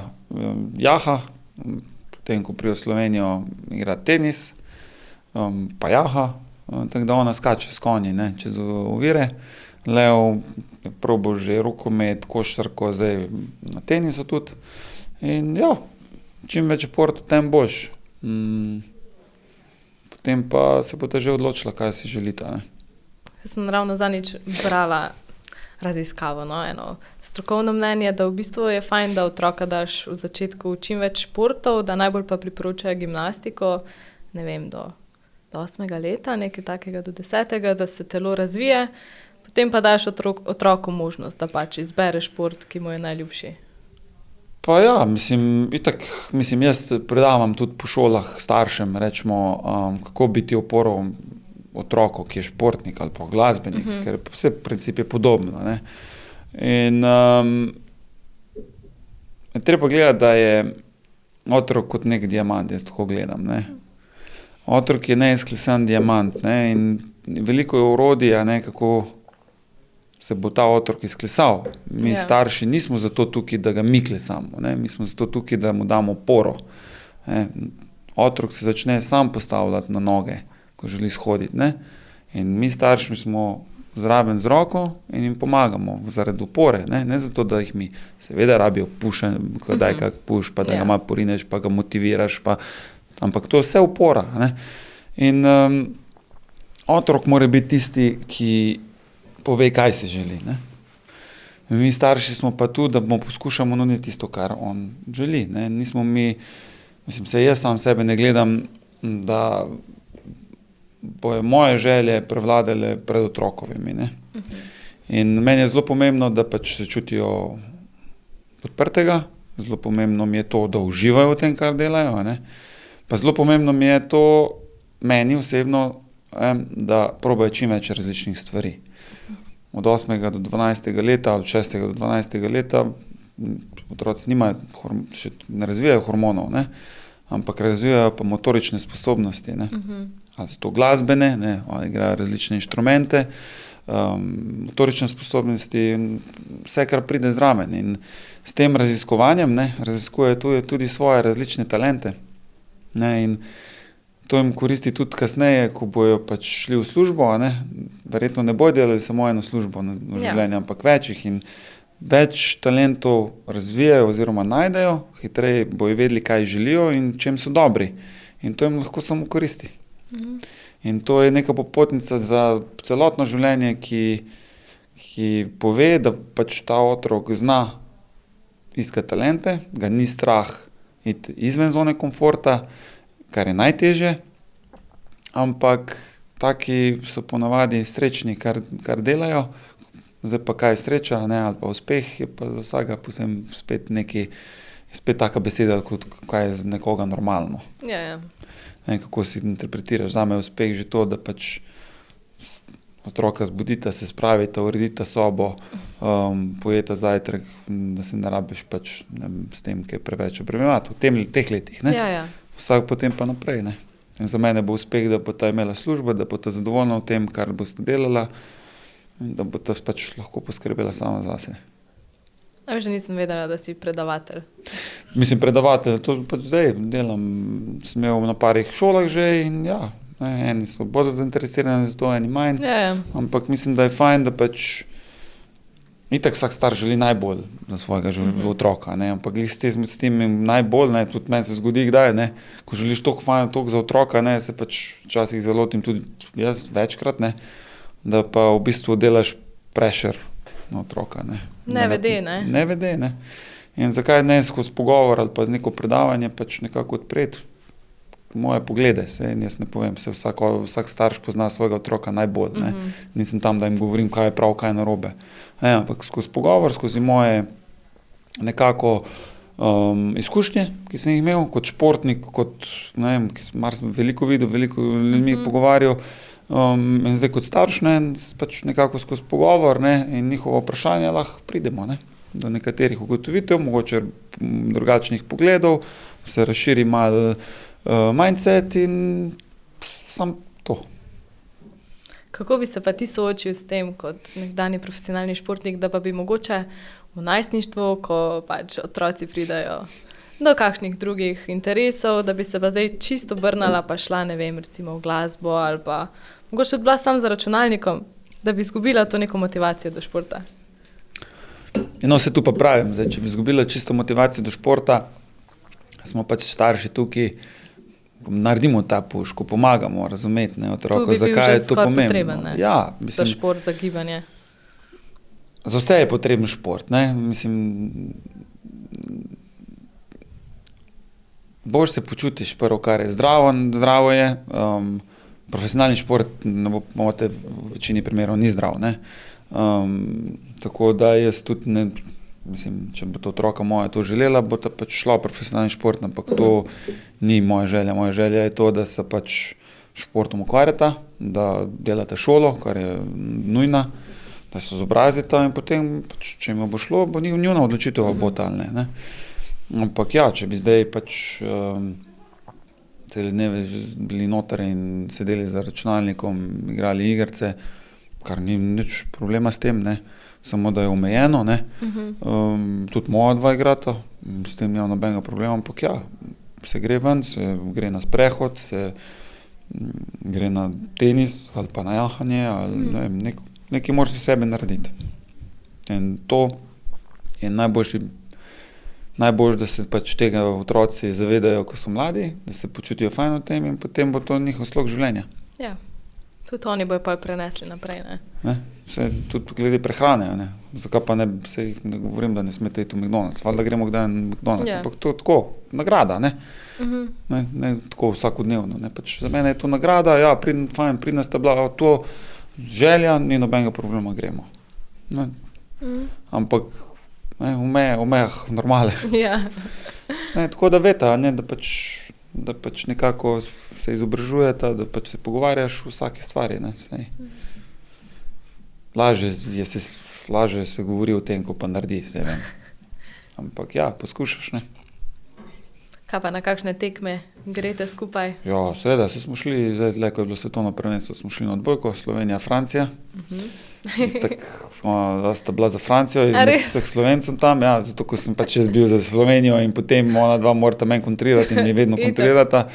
jaha, potem, ko pride v Slovenijo, igra tenis, pa jaha, tako da ona skače s konji, ne, čez ovire. Lev je probal že rokomet, košarko, zdaj na tenisu tudi. In ja, čim več športov, tem boljš. Potem pa se boste že odločila, kaj si želite. Ne? Sem ravno zadnjič brala raziskavo, eno strokovno mnenje, da v bistvu je fajn, da otroka daš v začetku čim več športov, da najbolj pa priporočajo gimnastiko, ne vem, do 8. leta, nekaj takega do 10., da se telo razvije, potem pa daš otroku možnost, da pač izbere šport, ki mu je najljubši. Pa ja, mislim, jaz predavam tudi po šolah staršem, rečemo, kako biti oporo otroku, ki je športnik ali pa glasbenik, ker vse v principu je podobno. Ne? In treba gledati, da je otrok kot nek diamant, jaz tako gledam. Ne? Otrok je neizklesan diamant, ne? In veliko je orodja, ne, kako se bo ta otrok izklesal. Mi starši nismo zato tukaj, da ga mi klesamo, ne? Mi smo zato tukaj, da mu damo oporo. Ne? Otrok se začne sam postavljati na noge, ko želi shoditi. Ne? In mi starši smo zraven z roko in jim pomagamo zaradi opore, ne zato, da jih mi seveda rabijo kdaj kak puš, pa da ga malo porineš, pa ga motiviraš, ampak to je vse opora. Ne? In otrok mora biti tisti, ki pove, kaj si želi. Ne? Mi starši smo pa tu, da bomo poskušamo nuditi tisto, kar on želi. Ne? Nismo mi, jaz sam sebe ne gledam, da bojo moje želje prevladale pred otrokovimi. Ne? In meni je zelo pomembno, da pač se čutijo podprtega, zelo pomembno mi je to, da uživajo v tem, kar delajo, ne? Pa zelo pomembno mi je to, meni osebno, da probajo čim več različnih stvari. Od 8. do 12. leta, od 6. do 12. leta otroci še ne razvijajo hormonov, ne? Ampak razvijajo pa motorične sposobnosti. Ne? Ali so to glasbene, ne? Ali igrajo različne inštrumente, motorične sposobnosti, vse, kar pride zraven. In s tem raziskovanjem raziskujejo tudi svoje različne talente. Ne? In to jim koristi tudi kasneje, ko bojo pač šli v službo, ne? Verjetno ne bojo delali samo eno službo v življenju, ampak večjih in več talentov razvijajo oziroma najdejo, hitreje bojo vedeli, kaj želijo in čem so dobri. In to jim lahko samo koristi. In to je neka popotnica za celotno življenje, ki pove, da pač ta otrok zna iskati talente, ga ni strah iti izven zone komforta, kar je najtežje, ampak taki so ponavadi srečni, kar delajo. Zdaj pa kaj je sreča, ne, ali pa uspeh, je pa za vsega posebej spet taka beseda, kot kaj je za nekoga normalno. Ja. Ne, kako si interpretiraš, zame je uspeh že to, da pač otroka zbudita, se spravita, uredita sobo, pojeta zajtrk, da se ne rabiš pač s tem, kaj preveč obremenjevati v teh letih. Ne? Ja. Vsak potem pa naprej. Ne? In za mene bo uspeh, da bo ta imela službo, da bo ta zadovoljna v tem, kar boste delala in da bo ta pač lahko poskrbela sama zase. Že nisem vedela, da si predavatelj. Predavatelj, to pač zdaj delam, sem imel na parih šolah že in ja, eni so bolj zainteresirani za to, eni manj, ampak mislim, da je fajn, da pač itak vsak star želi najbolj za svojega otroka, ne? Ampak s tem najbolj, ne? Tudi meni se zgodi kdaj, ne? Ko želiš toliko za otroka, ne? Se pač včasih zalotim tudi jaz večkrat, ne? Da pa v bistvu delaš pressure na otroka. Nevede, ne? Nevede, ne. In zakaj ne skozi pogovor ali pa z neko predavanje pač nekako odpreti moje poglede, jaz ne povem, vsak starš pozna svojega otroka najbolj, ne. Nisem tam, da jim govorim, kaj je prav, kaj je narobe. Ampak skozi pogovor, skozi moje nekako izkušnje, ki sem jih imel kot športnik, kot, ne vem, ki sem veliko videl, veliko ljudmi pogovarjal, in zdaj kot starš, ne, pač nekako skozi pogovor, ne, in njihovo vprašanje lahko pridemo, ne, do nekaterih ugotovitev, mogoče drugačnih pogledov, se razširi malo mindset in sam to. Kako bi se pa ti soočil s tem, kot nekdanji profesionalni športnik, da pa bi mogoče v najstništvu, ko pač otroci pridajo do kakšnih drugih interesov, da bi se pa zdaj čisto obrnala pa šla, ne vem, recimo v glasbo ali pa mogoče tudi bila sam za računalnikom, da bi izgubila to neko motivacijo do športa? No, se tu pa pravim, zdaj, če bi izgubila čisto motivacijo do športa, smo pač starši tukaj, naredimo ta puš, ko pomagamo razumeti otroka, zakaj je to pomembno. Potreben, ja, za šport, za gibanje. Za vse je potreben šport. Mislim, boš se počutiš prvo, kar je zdravo je. Profesionalni šport, v večini primerov, ni zdrav. Tako da jaz tudi ne, mislim, če bo to otroka moja to želela, bo ta pač šla v profesionalni šport, ampak to ni moja želja. Moja želja je to, da se pač športom ukvarjata, da delata šolo, kar je nujna, da se izobrazita in potem, pač, če jim bo šlo, bo njuna odločitev bo ta ali ne. Ampak ja, če bi zdaj pač cele dneve bili noter in sedeli za računalnikom, igrali igrice, kar ni nič problema s tem, samo da je omejeno. Tudi moja dva igrata, s tem nimam nobenega problema, ampak ja, se gre ven, se gre na sprehod, se gre na tenis ali pa na jahanje, ali ne vem, nekaj moraš za sebe narediti. In to je najboljše, da se pač tega otroci zavedajo, ko so mladi, da se počutijo fajn v tem in potem bo to njihov slog življenja. Ja, tudi oni bojo pa prenesli naprej, Vse, tudi glede prehrane, Zakaj pa ne govorim, da ne smete iti v McDonald's, valjda gremo kdaj na McDonald's, ampak to je tako, nagrada, ne tako vsakodnevno, Pač za mene je to nagrada, ja, pridna sta bila, to želja, ni nobenega problema, gremo. Ampak v mejah normale. Ja. Tako da veta, da pač nekako se izobražujeta, da pač se pogovarjaš v vsaki stvari. Lažje se govori o tem, ko pa naredi, saj vem. Ampak ja, poskušaš, Kaj pa na kakšne tekme greste skupaj? Ja, seveda, smo šli, zdaj, ko je bilo svetovno prvenstvo, smo šli na odbojko, Slovenija, Francija. Tako, sta bila za Francijo in vseh Slovencem tam, ja, zato ko sem pač jaz bil za Slovenijo in potem ona dva morata meni kontrirati in mi vedno kontrirata.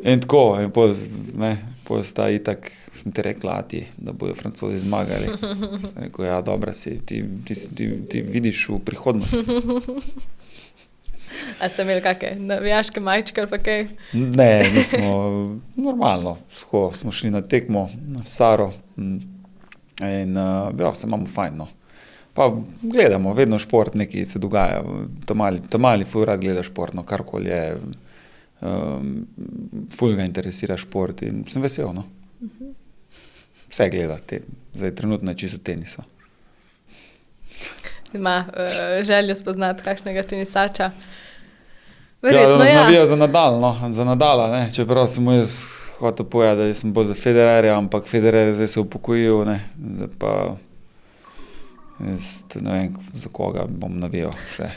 In tako, in pol sta itak, sem ti rekla, da bojo Francozi zmagali. Sem rekel, ja, dobra si, ti vidiš v prihodnost. A ste imeli kakšne navijaške majčke ali pa kaj? Ne, mi smo normalno, smo šli na tekmo, na Saro in ja, se imamo fajn. Pa gledamo, vedno šport nekaj se dogaja, ta mali ful rad gleda šport, karkoli je, ful ga interesira šport in sem vesel. Vse gleda, zdaj trenutno je čisto tenisa. Ima željo spoznati kakšnega tenisača? Verjetno, ja, da nas navija za Nadala, čeprav sem mu jaz hotel povedati, da sem bolj za Federerja, ampak Federer zdaj se upokojil, zdaj pa jaz ne vem, za koga bom navijal še.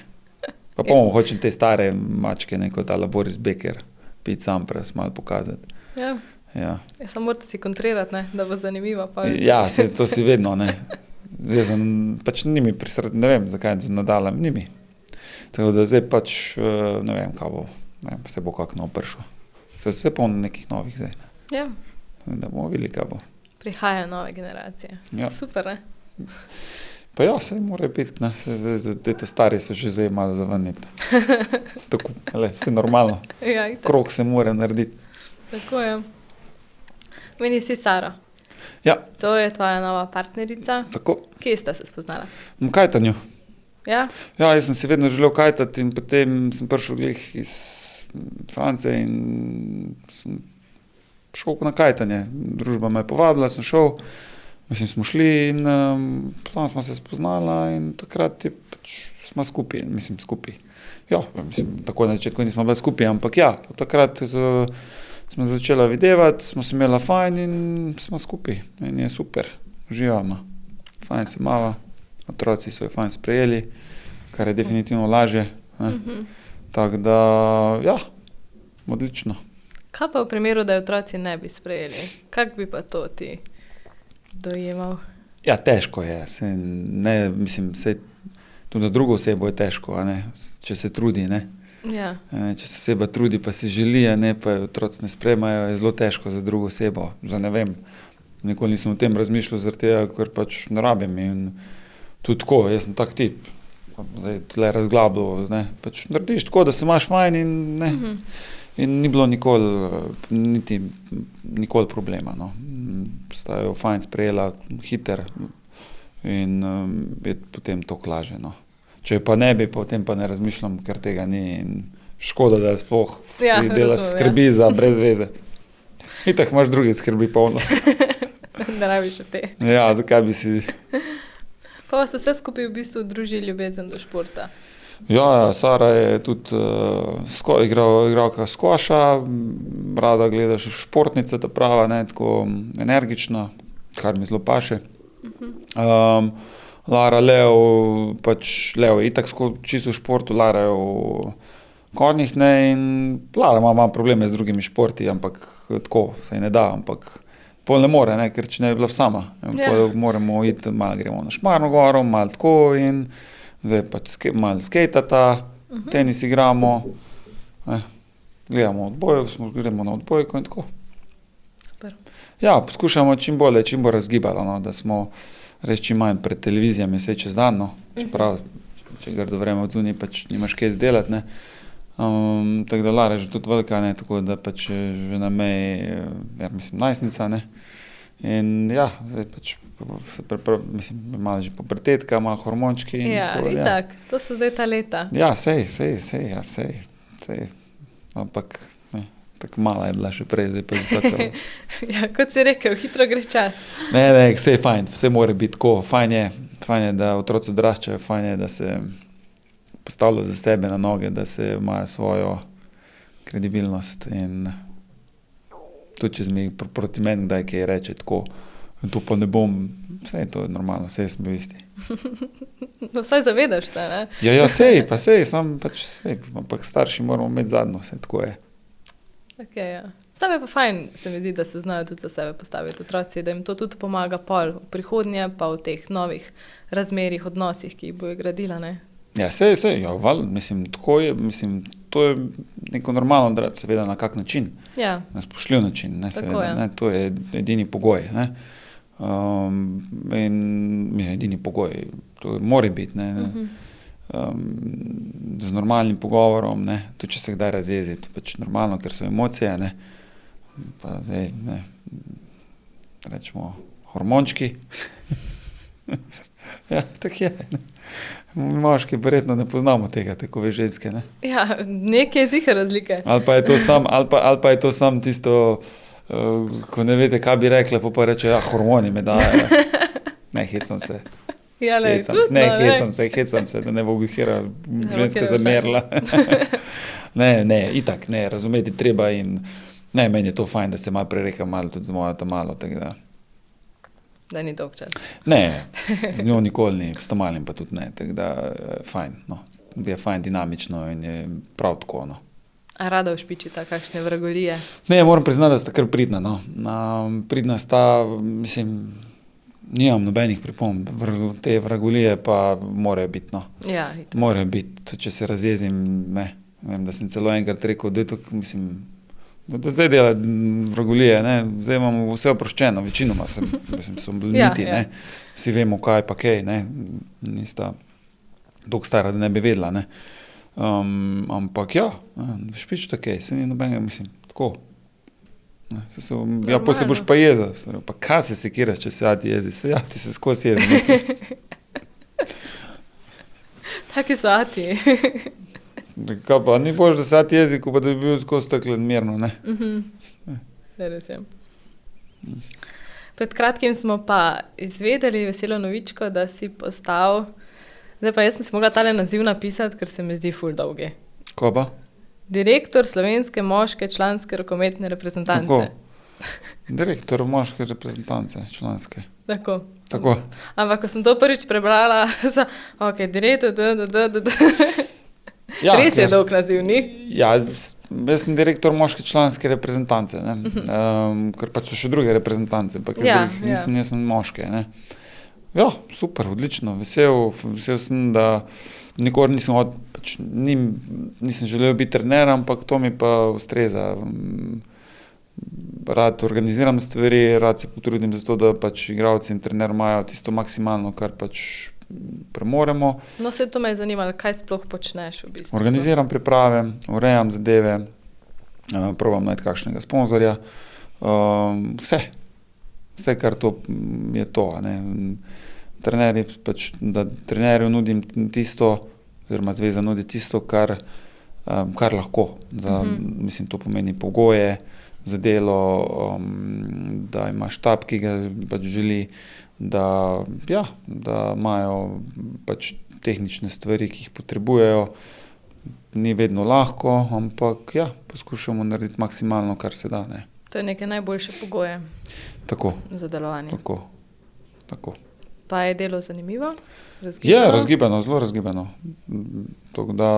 Pa hočem te stare mačke, kot ala Boris Becker, Pete Sampras, malo pokazati. Ja. Ja. Samo morate si kontrirati, da bo zanimivo. Pa. Ja, to si vedno, Jaz pač ni mi prisrd, ne vem, zakaj z Nadalem, ni mi. Tako da zdaj pač, ne vem, kaj bo, se bo kak nov prišel. Se polno nekih novih zdaj. Ja. Da bomo videli, kaj bo. Prihajajo nove generacije. Ja. Super, Pa ja, se morajo biti, te stari so že zdaj malo zavrniti. Tako, vse normalno. Ja, krog se mora narediti. Tako je. Meni vsi Saro. Ja. To je tvoja nova partnerica. Tako. Kje sta se spoznala? V kajtanju. Ja? Ja, jaz sem si vedno želel kajtati in potem sem prišel glih iz Francije in sem šel na kajtanje. Družba me je povabila, sem šel, smo šli in potem smo se spoznala in takrat je pač smo skupaj, skupaj. Ja, tako na začetku nismo bili skupaj, ampak ja, takrat smo začela videvati, smo se imela fajn in smo skupaj. In je super, uživamo. Fajn se imava, otroci so jo fajn sprejeli, kar je definitivno lažje. Tako da, ja, odlično. Kaj pa v primeru, da otroci ne bi sprejeli? Kako bi pa to ti dojemal? Ja, težko je. Tudi za drugo osebo je težko, če se trudi. Ja. Če se oseba trudi, pa si želi, pa otroci ne sprejemajo, je zelo težko za drugo osebo. Za ne vem, nikoli nisem o tem razmišljal, zaradi tega, ker pač ne rabim. In tudi tako, jaz sem tak tip. Zdaj tle razglabljal, ne. Pač narediš tako, da se imaš fajn in ne. In ni bilo nikoli problema, no. Sta jo fajn sprejela, hiter in je potem to lažje, no. Če pa ne bi, potem pa ne razmišljam, ker tega ni in škoda, da sploh si delaš skrbi za brez veze. Itak imaš druge skrbi polno. Ne rabiš te. Ja, zakaj bi si... Pa vas vse skupaj v bistvu druži ljubezen do športa? Ja, Sara je tudi igralka skvoša, rada gledaš športnice, ta prava, ne, tako energična, kar mi zelo paše. Lara, Leo, pač Leo je itak čisto v športu, Lara je v konjih, ne, in Lara ima probleme z drugimi športi, ampak tako, se ne da, ampak pol ne more, ne, ker če ne bi bila sama. Pol moramo iti, malo gremo na Šmarno goro, malo tako in zdaj pač malo skejtata, tenis igramo, gledamo gremo na odbojko in tako. Super. Ja, poskušamo čim bolj razgibati, no, da smo res čim manj pred televizijami vse čez dan, no. Čeprav, če grdo vreme od zunaj, pač nimaš kaj delati, ne. Tako da Lara je že tudi velika, ne, tako da pač že na meji, mislim, najstnica, ne. In ja, zdaj pač, malo že pubertetka, malo hormončki. Ja, itak, to so zdaj ta leta. Ja, sej, ampak tako mala je bila še prej, zdaj pa tako. Ja, kot si rekel, hitro gre čas. Ne, vse je fajn, vse mora biti tako, fajn je, da otroci odraščajo, fajn je, da se postavljajo za sebe na noge, da se imajo svojo kredibilnost in tudi, če mi proti meni kdaj kaj reče tako, to pa ne bom, vse to je normalno, vse sem bil isti. No, vsaj zavedaš se, ne? Ja, sej, ampak starši moramo imeti zadnjo, vse tako je. Okay, ja. Sam je pa fajn, se mi zdi, da se znajo tudi za sebe postaviti otroci, da jim to tudi pomaga pol v prihodnje, pa v teh novih razmerih, odnosih, ki jih bojo gradila, ne? Ja, sej, ja, tako je, to je neko normalno, da seveda na kak način, na spoštljiv način, ne, seveda, ne, to je edini pogoj, ne, edini pogoj, to mora biti, ne, z normalnim pogovorom, ne, tudi če se kdaj razjezi, to pač normalno, ker so emocije, ne, pa zdaj, ne, rečemo, hormončki, ja, tako je, ne. Moški verjetno ne poznamo tega, tako ve ženske, ne? Ja, nekaj je ziher razlike. Ali pa je to sam tisto, ko ne veste, kaj bi rekla, pa reče, ja, hormoni me dajo. Ne, hecam se. Ja, Hecam se, da ne bo katera ženska zamerila. Ne, itak, ne, razumeti treba in ne, meni je to fajn, da se malo prereka, malo tudi z mojo ta malo, tako da. Da ni dolg čas. Ne, z njo nikoli ni, s Tomalim pa tudi ne, tako da fajn, no, je fajn dinamično in je prav tako, no. A rada ušpičita kakšne vragolije? Ne, moram priznati, da sta kar pridna, no. Pridna sta, mislim, nimam nobenih pripomb, te vragolije pa morajo biti, no. Ja, morajo biti, če se razjezim, ne, vem, da sem celo enkrat rekel, da je to, mislim, da zdaj dela vragolije, ne, zdaj imamo vse oproščeno, večinoma so bleniti, ne, vsi vemo kaj pa kaj, ne, nista dolgo stara, da ne bi vedela, ne, ampak ja, špič takej, se ni nobenega, mislim, tako, ne, ja, pa se boš pa jeza, pa kaj se sekiraš, če se ati jezi, ja, ti se skozi jezi nekaj. Taki so ati. Kaj pa, ni bož, da se ati jeziku, pa da bi bil skozi staklen mirno, ne? Res je. Pred kratkim smo pa izvedeli veselo novičko, da si postal, zdaj pa jaz sem si mogla tale naziv napisati, ker se mi zdi ful dolgi. Kaj pa? Direktor slovenske moške članske rokometne reprezentance. Tako. Direktor moške reprezentance članske. Tako. Ampak, ko sem to prvič prebrala, ok, direktor, ja, res je dolg naziv, ni? Ja, jaz sem direktor moške članske reprezentance, ne, ker pač so še druge reprezentance, ampak jaz sem moške, ne. Ja, super, odlično, vesel sem, da nikoli nisem želel biti trener, ampak to mi pa ustreza. rad organiziram stvari, rad se potrudim za to, da pač igralci in trener imajo tisto maksimalno, kar pač premoremo. No, se to me je zanimalo, kaj sploh počneš v bistvu? Organiziram priprave, urejam zadeve, probam najti kakšnega sponzorja, vse, kar to je to, ne. Trenerji pač, da trenerju nudim tisto, oziroma zveza nudi tisto, kar lahko. Mislim, to pomeni pogoje za delo, da ima štab, ki ga pač želi, da imajo pač tehnične stvari, ki jih potrebujejo. Ni vedno lahko, ampak poskušamo narediti maksimalno, kar se da, ne. To je neke najboljše pogoje za delovanje. Tako. Pa je delo zanimivo? Razgibano? Je razgibano, zelo razgibano. Tako da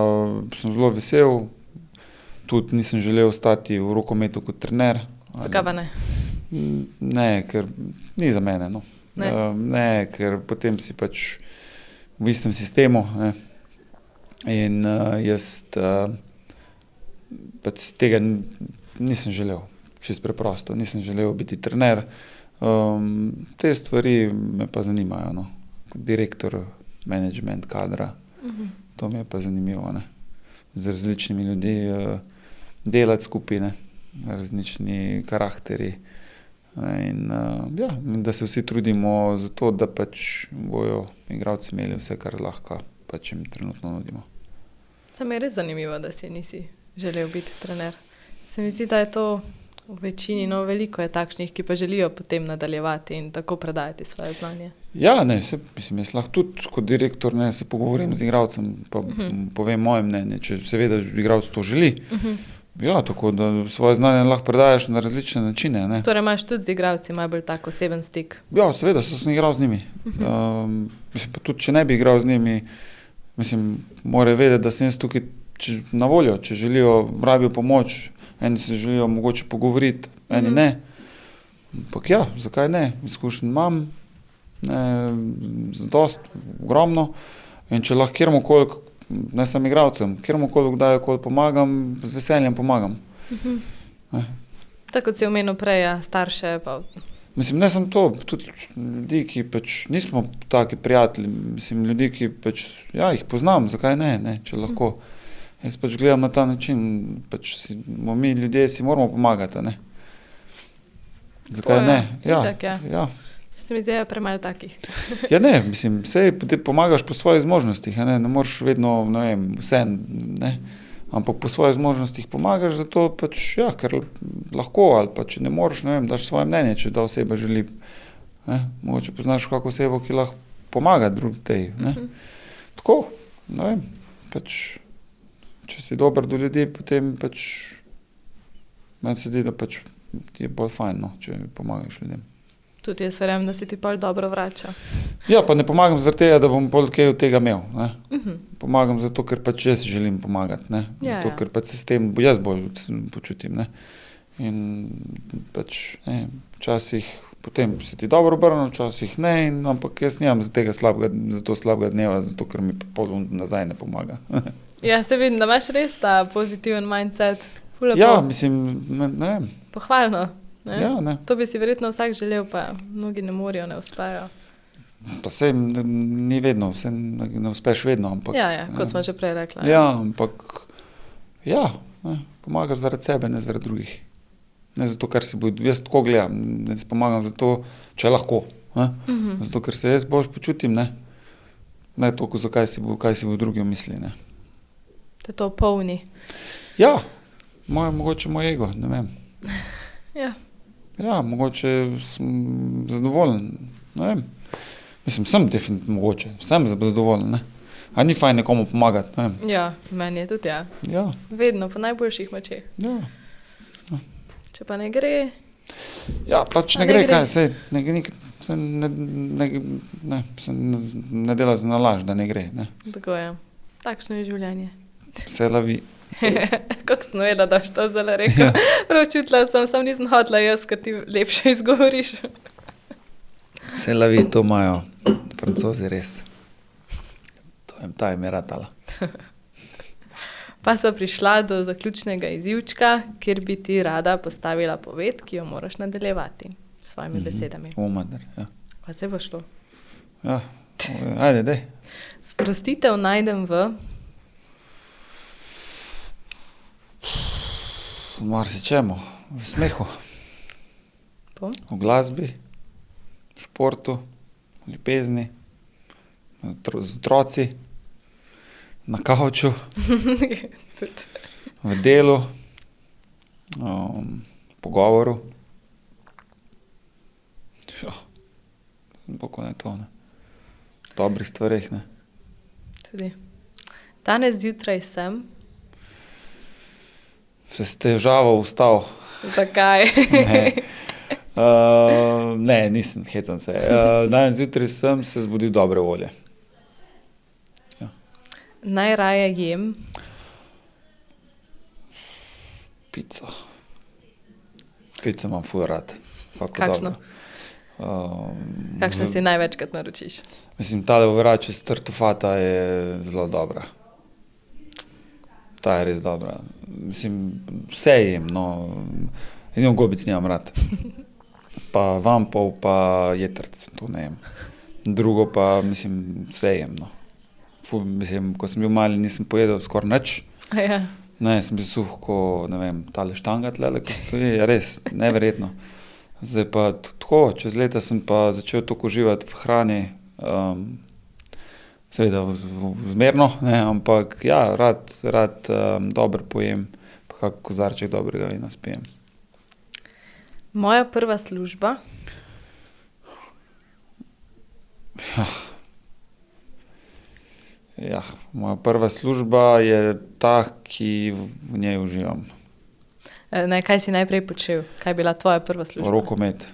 sem zelo vesel. Tudi nisem želel ostati v rokometu kot trener. Zakaj pa ne? Ne, ker ni za mene, no. Ne, ker potem si pač v istem sistemu, ne. In jaz pač tega nisem želel. Čisto preprosto. Nisem želel biti trener. Te stvari me pa zanimajo, no. Kot direktor, management kadra. To mi je pa zanimivo, ne. Z različnimi ljudmi delati skupaj, ne. Različni karakteri. In da se vsi trudimo za to, da pač bojo igralci imeli vse, kar lahko pač jim trenutno nudimo. Samo je res zanimivo, da si nisi želel biti trener. Se mi zdi, da je to v večini, no veliko je takšnih, ki pa želijo potem nadaljevati in tako predajati svoje znanje. Ja, ne, mislim, jaz lahko tudi kot direktor, ne, se pogovorim z igralcem, pa povem moje mnenje, če seveda igralec to želi. Tako da svoje znanje lahko predajaš na različne načine, ne. Torej imaš tudi z igralci malo bolj tak oseben stik? Seveda, sem igral z njimi. Mislim, pa tudi, če ne bi igral z njimi, mislim, morajo vedeti, da sem jaz tukaj na voljo, če želijo, rabijo pomoč, eni se želijo mogoče pogovoriti, eni ne. Ampak zakaj ne? Izkušenj imam, zadosti, ogromno. In če lahko kjermokoli, ne samo igralcem, kjermokoli kdajkoli pomagam, z veseljem pomagam. Tako kot si omenil prej, starše pa... Mislim, ne samo to, tudi ljudi, ki pač nismo taki prijatelji, mislim, ljudi, ki pač, jih poznam, zakaj ne, če lahko. Jaz pač gledam na ta način, pač mi ljudje si moramo pomagati, ne. Zakaj ne? Se mi zdi, premalo takih. Ne, mislim, saj ti pomagaš po svojih zmožnostih, ne moreš vedno, ne vem, vse, ne. Ampak po svojih zmožnostih pomagaš, zato pač, ker lahko, ali pa če ne moreš, ne vem, daš svoje mnenje, če ta oseba želi, ne. Mogoče poznaš kako osebo, ki lahko pomaga tej, ne. Tako, ne vem, pač, če si dober do ljudi, potem pač, meni se zdi, da pač ti je bolj fajn, no, če pomagaš ljudem. Tudi jaz verjamem, da si ti pol dobro vrača. Pa ne pomagam zaradi tega, da bom pol kaj od tega imel, ne. Pomagam zato, ker pač jaz želim pomagati, ne. Zato, ker pač se s tem jaz bolj počutim, ne. In pač, včasih potem se ti dobro obrne, včasih ne, ampak jaz nimam za to slabega dneva, zato, ker mi pol nazaj ne pomaga. Se vidim, da imaš res ta pozitiven mindset. Mislim, ne vem. Pohvalno. Ne. To bi si verjetno vsak želel, pa mnogi ne morejo, ne uspejo. Pa saj ni vedno, vse ne uspeš vedno, ampak... kot smo že prej rekla. Ampak, pomagaš zaradi sebe, ne zaradi drugih. Ne zato, ker si jaz tako gledam, da si pomagam zato, če lahko. Zato, ker se jaz bolj počutim, ne. Ne toliko, kaj si bo drugi mislili, ne. Te to polni. Mogoče moj ego, ne vem. Mogoče sem zadovoljen, ne vem. Mislim, sem definitivno mogoče, sem zadovoljen, ne. A ni fajn nekomu pomagati, ne vem. Meni je tudi, Vedno, po najboljših močeh. Če pa ne gre... pač ne gre, kaj, saj ne dela za nalašč, da ne gre, ne. Tako je. Takšno je življenje. Se lavi. Kako sem vedela, da boš to zdaj rekel. Prav čutila sem, samo nisem hotela jaz, ker ti lepše izgovoriš. Se lavi, to imajo Francozi res. Ta jim je ratala. Pa sva prišla do zaključnega izivčka, kjer bi ti rada postavila poved, ki jo moraš nadaljevati s svojimi besedami. Madar, ja. Pa se bo šlo. Ja, ajde, dej. Sprostitev najdem v... V marsičemu, v smehu, v glasbi, v športu, v ljubezni, z otroci, na kavču, v delu, pogovoru. Boko ne to, ne. V dobrih stvareh, ne. Tudi. Danes zjutraj sem... Se s težavo vstal. Zakaj? Ne, nisem, hecam se. Danes zjutraj sem se zbudil dobre volje. Ja. Najraje jem? Pico. Pico imam ful rad. Kakšno? Kakšno si največkrat naročiš? Mislim, tale overač iz tartufata je zelo dobra. Ta je res dobra. Mislim, vse jem, no. Edino gobic nimam rad. Pa vampov, pa jetrc, to ne jem. Drugo pa, mislim, vse jem, no. Mislim, ko sem bil mali, nisem pojedel skoraj nič. Ja. Ne, sem bil suh, ko, ne vem, tale štanga tlele, ko stoji, res, neverjetno. Zdaj pa tako, čez leta sem pa začel toliko uživati v hrani, seveda zmerno, ne, ampak ja, rad dobro pojem, pa kak kozarček dobrega vina spijem. Moja prva služba? Moja prva služba je ta, ki v njej uživam. Kaj si najprej počel? Kaj je bila tvoja prva služba? Rokomet,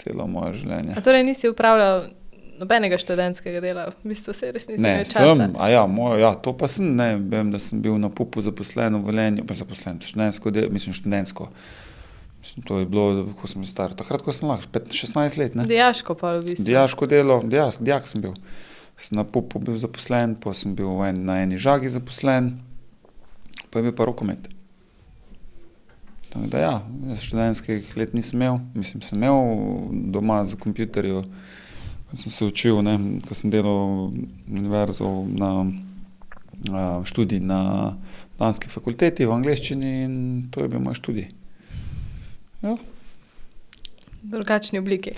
celo moje življenje. A torej nisi upravljal nobenega študentskega dela? V bistvu se res nisi imel časa? Ne, sem, to pa sem, ne, vem, da sem bil na PUP-u zaposlen v Velenju, pa zaposlen, študentsko. Mislim, to je bilo, ko sem bil star, takrat, ko sem lahko, 16 let, ne. Dijaško pa v bistvu? Dijaško delo, dijak sem bil. Sem na PUP-u bil zaposlen, pa sem bil na eni žagi zaposlen, pa je bil pa rokomet. Tako da ja, jaz študentskih let nisem imel, mislim, sem imel doma za kompjuterju, ko sem se učil, ne, ko sem delal univerzo na študij na danski fakulteti v angleščini in to je bil moj študij. Ja. V drugačni obliki.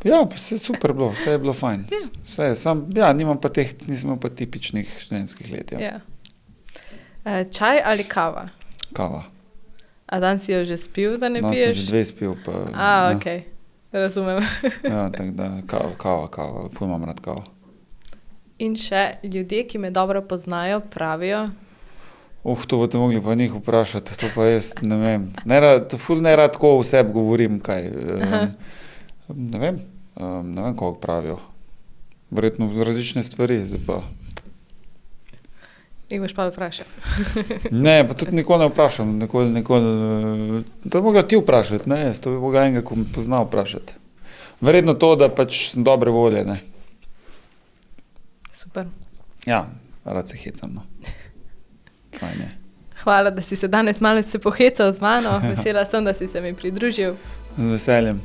Ja, pa vse super bilo, vse je bilo fajn. Vse, nisem imel pa tipičnih študentskih let, ja. Čaj ali kava? Kava. A dan si jo že spil, da ne piješ? Dan sem že 2 spil, pa... Okej, razumem. Ja, tako da kava, ful imam rad kavo. In še ljudje, ki me dobro poznajo, pravijo... To boste mogli pa njih vprašati, to pa jaz ne vem. Ful ne rad tako o sebi govorim, kaj. Ne vem, koliko pravijo. Verjetno različne stvari, zdaj pa... Jih boš pa vprašal? Ne, pa tudi nikoli ne vprašam, nikoli. To bi mogla ti vprašati, ne, to bi mogla enega, ko me pozna vprašati. Verjetno to, da pač sem dobre volje, ne. Super. Ja, rad se hecam, no. Fajn je. Hvala, da si se danes malo pohecal z mano, vesela sem, da si se mi pridružil. Z veseljem.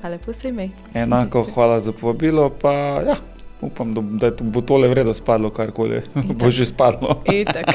Pa lepo se imej. Enako, hvala za povabilo, pa ja, upam, da bo tole vredo spadlo, karkoli bo že spadlo. Itak.